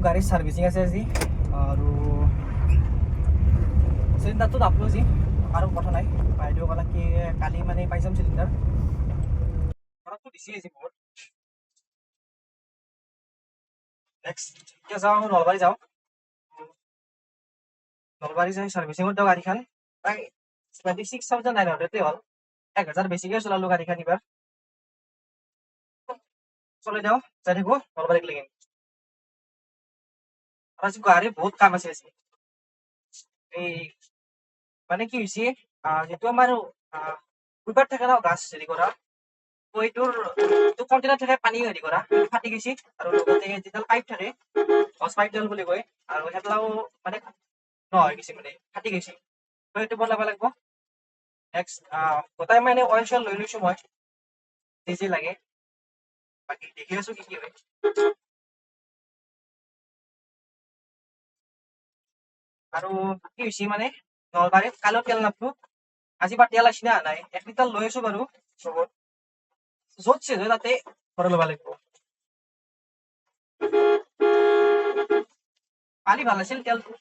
গাড়ীৰ ছাৰ্ভিচিং আছে আজি আৰু চিলিণ্ডাৰটো নাপালোঁ আজি আৰু কথা নাই বাইদেউ ক'লে কি কালি মানে পাই যাম চিলিণ্ডাৰ ঘৰতটো দিছি আজি বহুত নেক্সট এতিয়া যাওঁ নলবাৰী যাওঁ নলবাৰী যাই ছাৰ্ভিচিঙত দিওঁ গাড়ীখন প্ৰায় 26,900 হ'ল 1,000 বেছিকৈ চলালোঁ গাড়ীখন এইবাৰ চলাই দিওঁ যাই থাকোঁ নলবাৰীক লেগি আজি গুৱাহাটীৰ বহুত কাম আছে আজি এই মানে কি হৈছে যিটো আমাৰ কুইপাৰ থাকে ন গাছ হেৰি কৰা এইটোৰ যিটো কণ্টেইনাৰ থাকে পানী হেৰি কৰা ফাটি গৈছে আৰু লগতে যিডাল পাইপ থাকে গছ পাইপডাল বুলি কয় আৰু সেইডালাও মানে নহয় গৈছে মানে ফাটি গৈছে সেইটো বনাব লাগিব নেক্সট গোটাই মানে অইল চইল লৈ লৈছোঁ মই যি লাগে বাকী দেখি আছোঁ কি হয় আৰু কি হৈছে মানে নলবাৰীত কাইলৈ তেল নাপালোঁ আজি বা তেল আহিছে না নাই 1 লিটাৰ লৈ আছোঁ বাৰু চবত য'ত চেজ হয় তাতে ভৰাই ল'ব লাগিব কালি ভাল আছিল তেলটো